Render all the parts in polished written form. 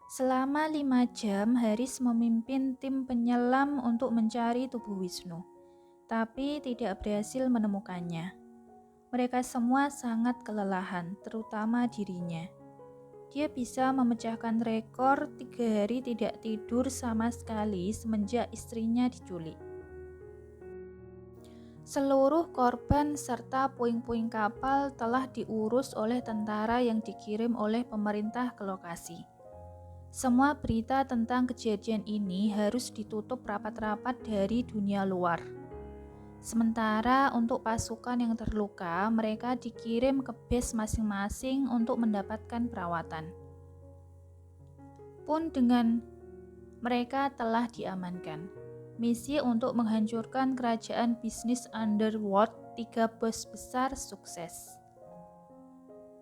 Selama 5 jam, Haris memimpin tim penyelam untuk mencari tubuh Wisnu, tapi tidak berhasil menemukannya. Mereka semua sangat kelelahan, terutama dirinya. Dia bisa memecahkan rekor 3 hari tidak tidur sama sekali semenjak istrinya diculik. Seluruh korban serta puing-puing kapal telah diurus oleh tentara yang dikirim oleh pemerintah ke lokasi. Semua berita tentang kejadian ini harus ditutup rapat-rapat dari dunia luar. Sementara untuk pasukan yang terluka, mereka dikirim ke base masing-masing untuk mendapatkan perawatan. Pun dengan mereka telah diamankan. Misi untuk menghancurkan kerajaan bisnis underworld 3 bos besar sukses.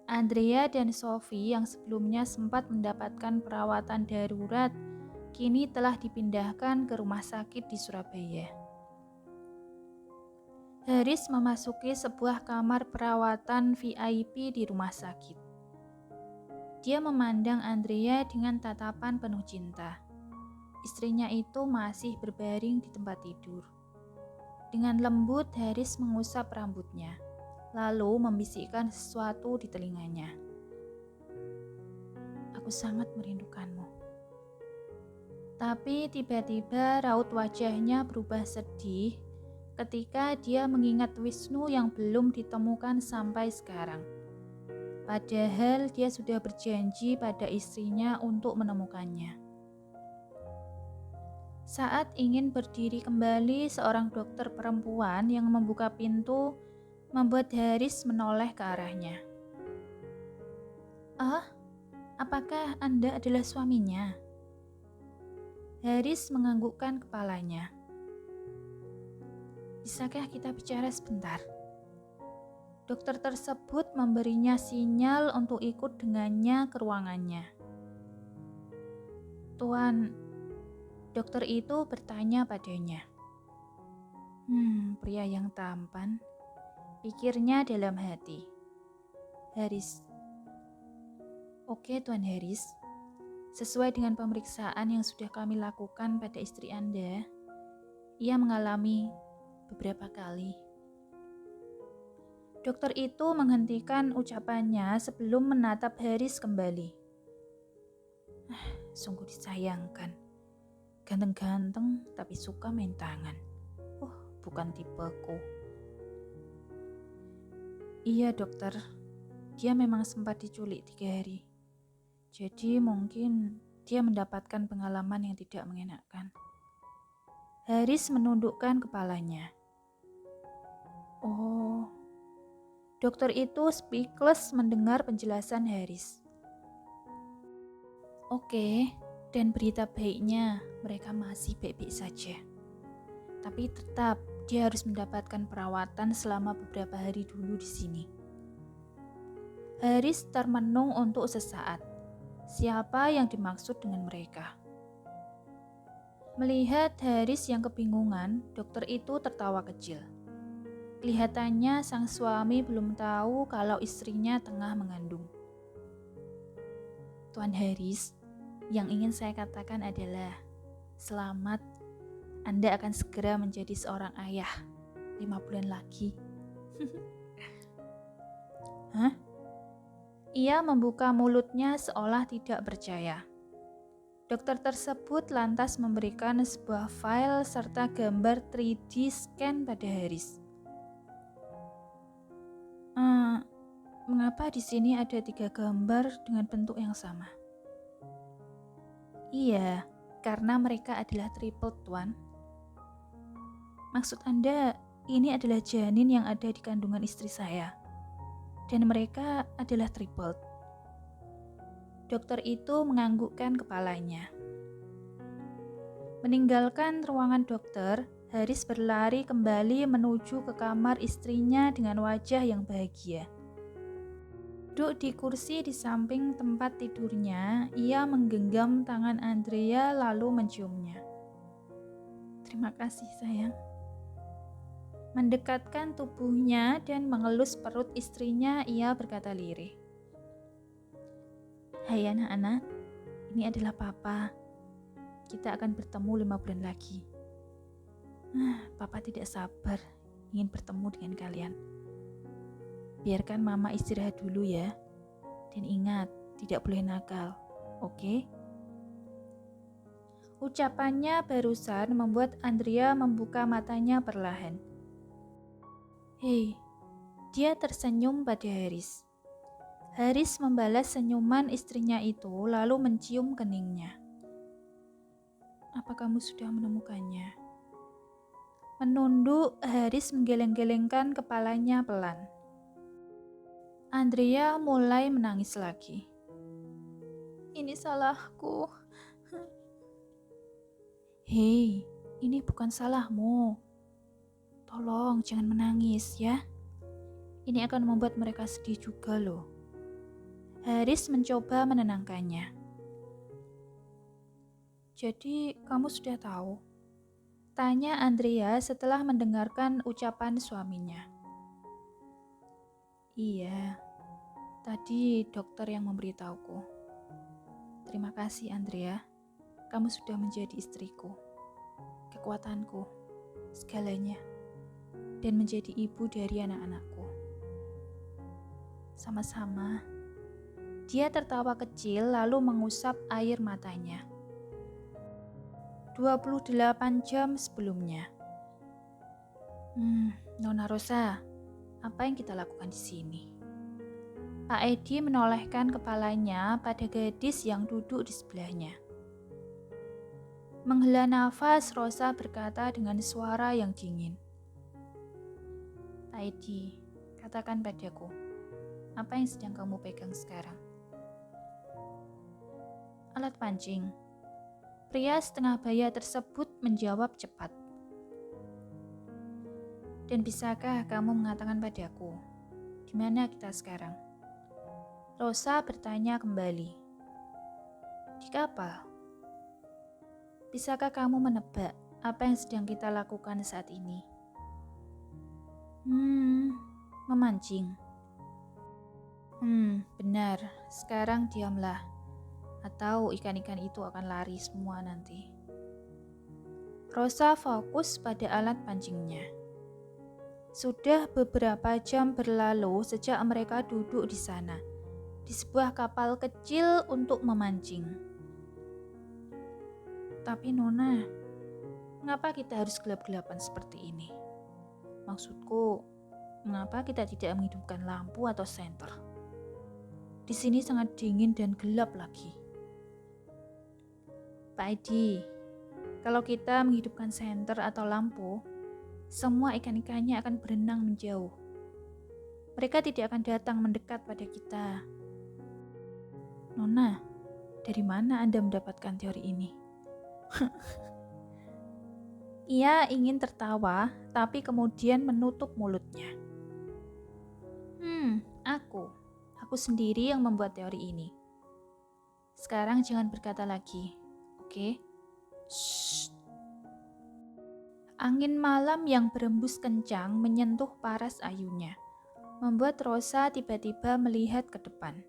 Andrea dan Sophie yang sebelumnya sempat mendapatkan perawatan darurat, kini telah dipindahkan ke rumah sakit di Surabaya. Haris memasuki sebuah kamar perawatan VIP di rumah sakit. Dia memandang Andrea dengan tatapan penuh cinta. Istrinya itu masih berbaring di tempat tidur. Dengan lembut, Haris mengusap rambutnya, lalu membisikkan sesuatu di telinganya. "Aku sangat merindukanmu." Tapi tiba-tiba raut wajahnya berubah sedih ketika dia mengingat Wisnu yang belum ditemukan sampai sekarang. Padahal dia sudah berjanji pada istrinya untuk menemukannya. Saat ingin berdiri kembali, seorang dokter perempuan yang membuka pintu membuat Haris menoleh ke arahnya. "Ah, apakah Anda adalah suaminya?" Haris menganggukkan kepalanya. "Bisakah kita bicara sebentar?" Dokter tersebut memberinya sinyal untuk ikut dengannya ke ruangannya. "Tuan," dokter itu bertanya padanya. Pria yang tampan," pikirnya dalam hati. "Haris." "Oke, Tuan Haris. Sesuai dengan pemeriksaan yang sudah kami lakukan pada istri Anda, ia mengalami beberapa kali." Dokter itu menghentikan ucapannya sebelum menatap Haris kembali. Sungguh disayangkan. Ganteng-ganteng tapi suka main tangan. Bukan tipeku." "Iya dokter, dia memang sempat diculik 3 hari. Jadi mungkin dia mendapatkan pengalaman yang tidak mengenakan." Haris menundukkan kepalanya. Oh, dokter itu speechless mendengar penjelasan Haris. "Oke, dan berita baiknya mereka masih baik-baik saja. Tapi tetap dia harus mendapatkan perawatan selama beberapa hari dulu di sini." Haris termenung untuk sesaat. Siapa yang dimaksud dengan mereka? Melihat Haris yang kebingungan, dokter itu tertawa kecil. Kelihatannya sang suami belum tahu kalau istrinya tengah mengandung. "Tuan Haris, yang ingin saya katakan adalah selamat. Anda akan segera menjadi seorang ayah 5 bulan lagi." Hah? Ia membuka mulutnya seolah tidak percaya. Dokter tersebut lantas memberikan sebuah file serta gambar 3D scan pada Haris. Mengapa di sini ada 3 gambar dengan bentuk yang sama?" "Iya, karena mereka adalah tripled, Tuan." "Maksud Anda, ini adalah janin yang ada di kandungan istri saya, dan mereka adalah tripled." Dokter itu menganggukkan kepalanya. Meninggalkan ruangan dokter, Haris berlari kembali menuju ke kamar istrinya dengan wajah yang bahagia. Duduk di kursi di samping tempat tidurnya, ia menggenggam tangan Andrea lalu menciumnya. "Terima kasih, sayang." Mendekatkan tubuhnya dan mengelus perut istrinya, ia berkata lirih. "Hai anak-anak, Ini adalah Papa. Kita akan bertemu 5 bulan lagi. Papa tidak sabar ingin bertemu dengan kalian. Biarkan Mama istirahat dulu ya. Dan ingat, tidak boleh nakal. Oke? Ucapannya barusan membuat Andrea membuka matanya perlahan. Hei, dia tersenyum pada Haris. Haris membalas senyuman istrinya itu lalu mencium keningnya. Apa kamu sudah menemukannya? Menunduk, Haris menggeleng-gelengkan kepalanya pelan. Andrea mulai menangis lagi. Ini salahku. Hei, ini bukan salahmu. Tolong jangan menangis ya. Ini akan membuat mereka sedih juga loh. Haris mencoba menenangkannya. Jadi kamu sudah tahu? Tanya Andrea setelah mendengarkan ucapan suaminya. Iya, tadi dokter yang memberitahuku. Terima kasih Andrea, kamu sudah menjadi istriku, kekuatanku, segalanya, dan menjadi ibu dari anak-anakku. Sama-sama. Dia tertawa kecil lalu mengusap air matanya. 28 jam sebelumnya. Nona Rosa, apa yang kita lakukan di sini? Pak Edi menolehkan kepalanya pada gadis yang duduk di sebelahnya. Menghela nafas, Rosa berkata dengan suara yang dingin. Pak Edi, katakan padaku, apa yang sedang kamu pegang sekarang? Alat pancing. Pria setengah baya tersebut menjawab cepat. Dan bisakah kamu mengatakan padaku, di mana kita sekarang? Rosa bertanya kembali. Di kapal. Bisakah kamu menebak apa yang sedang kita lakukan saat ini? Memancing. Benar. Sekarang diamlah. Atau ikan-ikan itu akan lari semua nanti. Rosa fokus pada alat pancingnya. Sudah beberapa jam berlalu sejak mereka duduk di sana, di sebuah kapal kecil untuk memancing. Tapi Nona, mengapa kita harus gelap-gelapan seperti ini? Maksudku, mengapa kita tidak menghidupkan lampu atau senter? Di sini sangat dingin dan gelap lagi. Pak Edi, kalau kita menghidupkan senter atau lampu, semua ikan-ikannya akan berenang menjauh. Mereka tidak akan datang mendekat pada kita. Nona, dari mana Anda mendapatkan teori ini? Ia ingin tertawa, tapi kemudian menutup mulutnya. Aku sendiri yang membuat teori ini. Sekarang jangan berkata lagi. Oke? Shh. Angin malam yang berembus kencang menyentuh paras ayunya, membuat Rosa tiba-tiba melihat ke depan.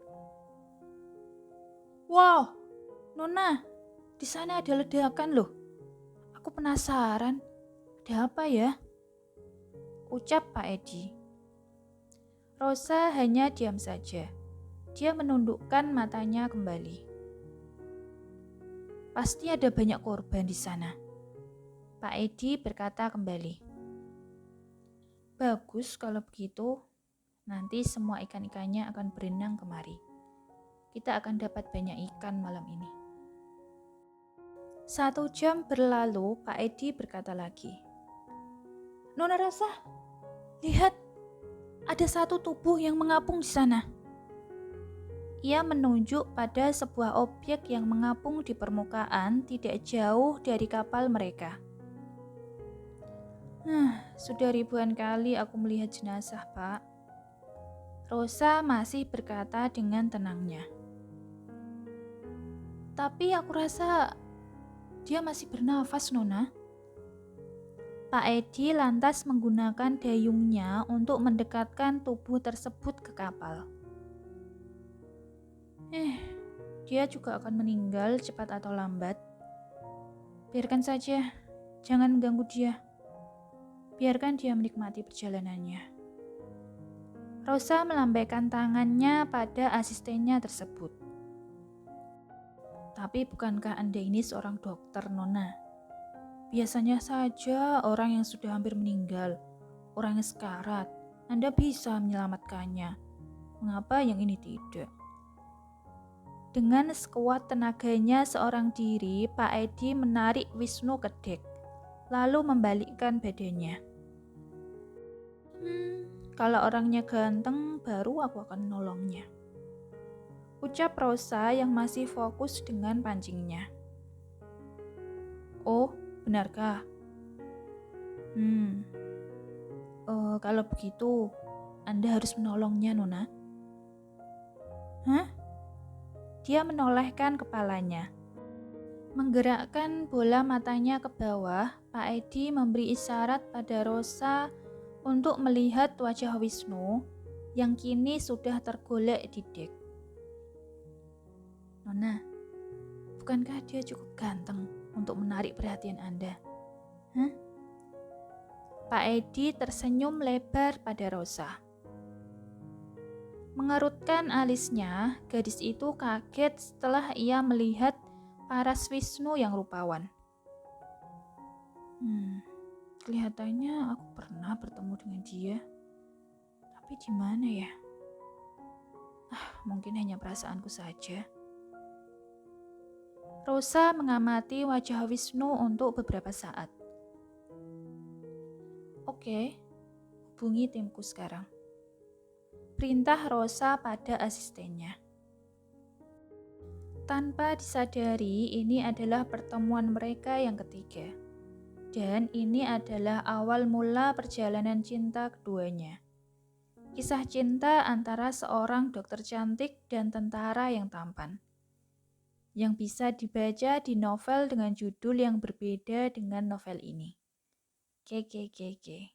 Wow, Nona, di sana ada ledakan loh. Aku penasaran, ada apa ya? Ucap Pak Edi. Rosa hanya diam saja. Dia menundukkan matanya kembali. Pasti ada banyak korban di sana. Pak Edi berkata kembali. Bagus kalau begitu. Nanti semua ikan-ikannya akan berenang kemari. Kita akan dapat banyak ikan malam ini. 1 jam berlalu, Pak Edi berkata lagi. Nona Rosa, lihat. Ada satu tubuh yang mengapung di sana. Ia menunjuk pada sebuah objek yang mengapung di permukaan tidak jauh dari kapal mereka. Sudah ribuan kali aku melihat jenazah, Pak. Rosa masih berkata dengan tenangnya. Tapi aku rasa dia masih bernafas, Nona. Pak Edi lantas menggunakan dayungnya untuk mendekatkan tubuh tersebut ke kapal. dia juga akan meninggal cepat atau lambat. Biarkan saja, jangan mengganggu dia. Biarkan dia menikmati perjalanannya. Rosa melambaikan tangannya pada asistennya tersebut. Tapi bukankah Anda ini seorang dokter, Nona? Biasanya saja orang yang sudah hampir meninggal, orang yang sekarat, Anda bisa menyelamatkannya. Mengapa yang ini tidak? Dengan sekuat tenaganya seorang diri, Pak Edi menarik Wisnu ke dek, lalu membalikkan badannya. Kalau orangnya ganteng, baru aku akan menolongnya. Ucap Rosa yang masih fokus dengan pancingnya. Oh, benarkah? Kalau begitu, Anda harus menolongnya, Nona. Hah? Dia menolehkan kepalanya. Menggerakkan bola matanya ke bawah, Pak Edi memberi isyarat pada Rosa untuk melihat wajah Wisnu yang kini sudah tergolek di dek. Nona, bukankah dia cukup ganteng untuk menarik perhatian Anda? Hah? Pak Edi tersenyum lebar pada Rosa. Mengerutkan alisnya, gadis itu kaget setelah ia melihat paras Wisnu yang rupawan. Kelihatannya aku pernah bertemu dengan dia. Tapi di mana ya? Mungkin hanya perasaanku saja. Rosa mengamati wajah Wisnu untuk beberapa saat. Oke, hubungi timku sekarang. Perintah Rosa pada asistennya. Tanpa disadari, ini adalah pertemuan mereka yang ketiga. Dan ini adalah awal mula perjalanan cinta keduanya. Kisah cinta antara seorang dokter cantik dan tentara yang tampan. Yang bisa dibaca di novel dengan judul yang berbeda dengan novel ini. KKKK.